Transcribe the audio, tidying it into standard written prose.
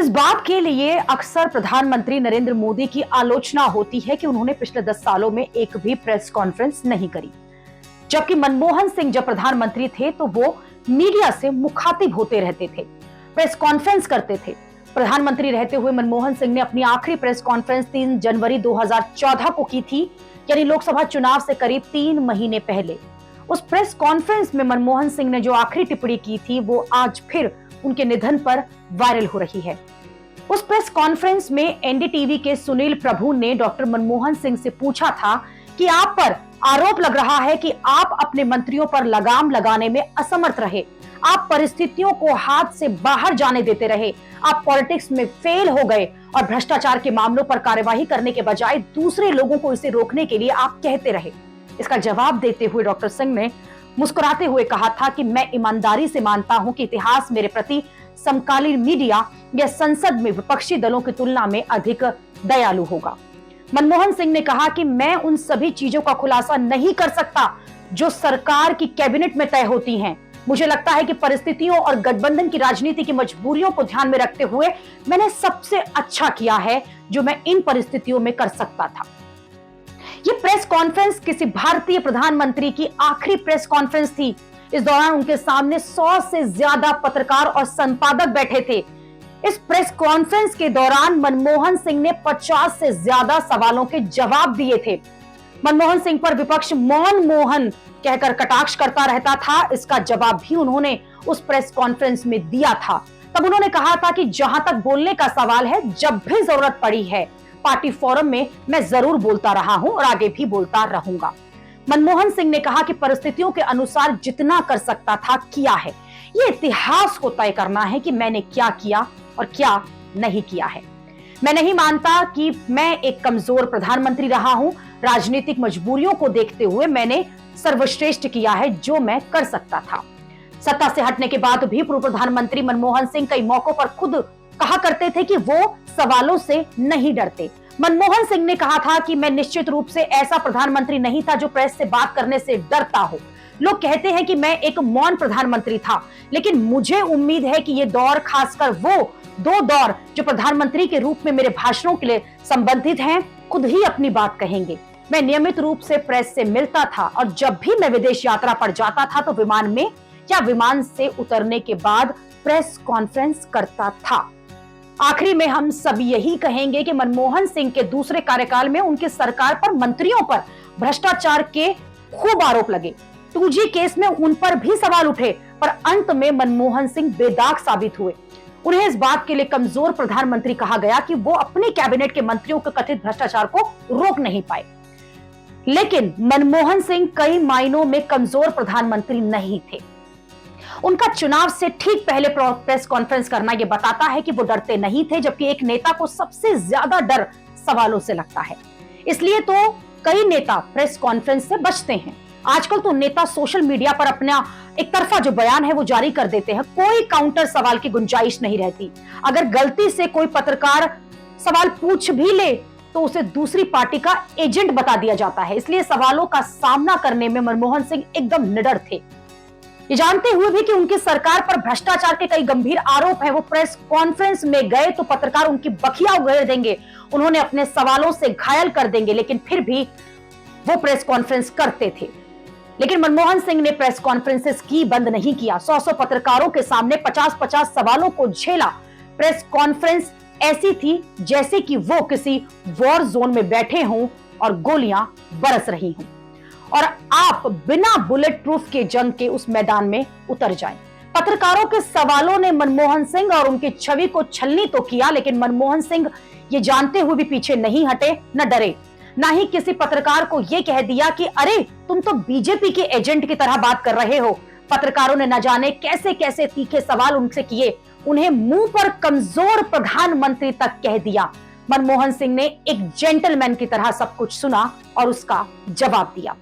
इस बात के लिए अक्सर प्रधानमंत्री नरेंद्र मोदी की आलोचना होती है कि उन्होंने पिछले 10 सालों में एक भी प्रेस कॉन्फ्रेंस नहीं करी, जबकि मनमोहन सिंह जब प्रधानमंत्री थे तो वो मीडिया से मुखातिब होते रहते थे, प्रेस कॉन्फ्रेंस करते थे। प्रधानमंत्री रहते हुए मनमोहन सिंह ने अपनी आखिरी प्रेस कॉन्फ्रेंस 3 जनवरी 2014 को की थी, यानी लोकसभा चुनाव से करीब 3 महीने पहले। उस प्रेस कॉन्फ्रेंस में मनमोहन सिंह ने जो आखिरी टिप्पणी की थी वो आज फिर उनके निधन पर वायरल हो रही है। उस प्रेस कॉन्फ्रेंस में एनडीटीवी के सुनील प्रभु ने डॉक्टर मनमोहन सिंह से पूछा था कि आप पर आरोप लग रहा है कि आप अपने मंत्रियों पर लगाम लगाने में असमर्थ रहे, आप परिस्थितियों को हाथ से बाहर जाने देते रहे, आप पॉलिटिक्स में फेल हो गए और भ्रष्टाचार के मामलों पर कार्यवाही करने के बजाय दूसरे लोगों को इसे रोकने के लिए आप कहते रहे। इसका जवाब देते हुए डॉक्टर सिंह ने मुस्कुराते हुए कहा था कि मैं ईमानदारी से मानता हूं कि इतिहास मेरे प्रति समकालीन मीडिया या संसद में विपक्षी दलों की तुलना में अधिक दयालु होगा। मनमोहन सिंह ने कहा कि मैं उन सभी चीजों का खुलासा नहीं कर सकता जो सरकार की कैबिनेट में तय होती हैं। मुझे लगता है कि परिस्थितियों और गठबंधन की राजनीति की मजबूरियों को ध्यान में रखते हुए मैंने सबसे अच्छा किया है जो मैं इन परिस्थितियों में कर सकता था। ये प्रेस कॉन्फ्रेंस किसी भारतीय प्रधानमंत्री की आखिरी प्रेस कॉन्फ्रेंस थी। इस दौरान उनके सामने 100 से ज्यादा पत्रकार और संपादक बैठे थे। इस प्रेस कॉन्फ्रेंस के दौरान मनमोहन सिंह ने 50 से ज्यादा सवालों के जवाब दिए थे। मनमोहन सिंह पर विपक्ष मौन मोहन कहकर कटाक्ष करता रहता था। इसका जवाब भी उन्होंने उस प्रेस कॉन्फ्रेंस में दिया था। तब उन्होंने कहा था कि जहां तक बोलने का सवाल है, जब भी जरूरत पड़ी है पार्टी फोरम में मैं जरूर बोलता रहा हूं और आगे भी बोलता रहूंगा। मनमोहन सिंह ने कहा कि परिस्थितियों के अनुसार जितना कर सकता था किया है। ये इतिहास को तय करना है कि मैंने क्या किया और क्या नहीं किया है। मैं नहीं मानता कि मैं एक कमजोर प्रधानमंत्री रहा हूं। राजनीतिक मजबूरियों को देखते हुए मैंने सर्वश्रेष्ठ किया है जो मैं कर सकता था। सत्ता से हटने के बाद भी पूर्व प्रधानमंत्री मनमोहन सिंह कई मौकों पर खुद कहा करते थे कि वो सवालों से नहीं डरते। मनमोहन सिंह ने कहा था कि मैं निश्चित रूप से ऐसा प्रधानमंत्री नहीं था जो प्रेस से बात करने से डरता हो। लोग कहते हैं कि मैं एक मौन प्रधानमंत्री था, लेकिन मुझे उम्मीद है कि ये दौर, खासकर वो 2 दौर जो प्रधानमंत्री के रूप में मेरे भाषणों के लिए संबंधित हैं, खुद ही अपनी बात कहेंगे। मैं नियमित रूप से प्रेस से मिलता था और जब भी मैं विदेश यात्रा पर जाता था तो विमान में या विमान से उतरने के बाद प्रेस कॉन्फ्रेंस करता था। आखिरी में हम सब यही कहेंगे कि मनमोहन सिंह के दूसरे कार्यकाल में उनकी सरकार पर मंत्रियों पर भ्रष्टाचार के खूब आरोप लगे। 2G केस में उन पर भी सवाल उठे, पर अंत में मनमोहन सिंह बेदाग साबित हुए। उन्हें इस बात के लिए कमजोर प्रधानमंत्री कहा गया कि वो अपने कैबिनेट के मंत्रियों के कथित भ्रष्टाचार को रोक नहीं पाए। लेकिन मनमोहन सिंह कई मायनों में कमजोर प्रधानमंत्री नहीं थे। उनका चुनाव से ठीक पहले प्रेस कॉन्फ्रेंस करना यह बताता है कि वो डरते नहीं थे, जबकि एक नेता को सबसे ज्यादा डर सवालों से लगता है। इसलिए तो कई नेता प्रेस कॉन्फ्रेंस से बचते हैं। आजकल तो नेता सोशल मीडिया पर अपना एक तरफा जो बयान है वो जारी कर देते हैं। कोई काउंटर सवाल की गुंजाइश नहीं रहती। अगर गलती से कोई पत्रकार सवाल पूछ भी ले तो उसे दूसरी पार्टी का एजेंट बता दिया जाता है। इसलिए सवालों का सामना करने में मनमोहन सिंह एकदम निडर थे। ये जानते हुए भी कि उनकी सरकार पर भ्रष्टाचार के कई गंभीर आरोप हैं, वो प्रेस कॉन्फ्रेंस में गए तो पत्रकार उनकी बखिया उगेड़ देंगे, उन्होंने अपने सवालों से घायल कर देंगे, लेकिन फिर भी वो प्रेस कॉन्फ्रेंस करते थे। लेकिन मनमोहन सिंह ने प्रेस कॉन्फ्रेंसेस की बंद नहीं किया। 100 पत्रकारों के सामने 50 सवालों को झेला। प्रेस कॉन्फ्रेंस ऐसी थी जैसे कि वो किसी वॉर जोन में बैठे हों और गोलियां बरस रही हों और आप बिना बुलेट प्रूफ के जंग के उस मैदान में उतर जाएं। पत्रकारों के सवालों ने मनमोहन सिंह और उनकी छवि को छलनी तो किया, लेकिन मनमोहन सिंह ये जानते हुए भी पीछे नहीं हटे, न डरे, ना ही किसी पत्रकार को ये कह दिया कि अरे तुम तो बीजेपी के एजेंट की तरह बात कर रहे हो। पत्रकारों ने न जाने कैसे कैसे तीखे सवाल उनसे किए, उन्हें मुंह पर कमजोर प्रधानमंत्री तक कह दिया। मनमोहन सिंह ने एक जेंटलमैन की तरह सब कुछ सुना और उसका जवाब दिया।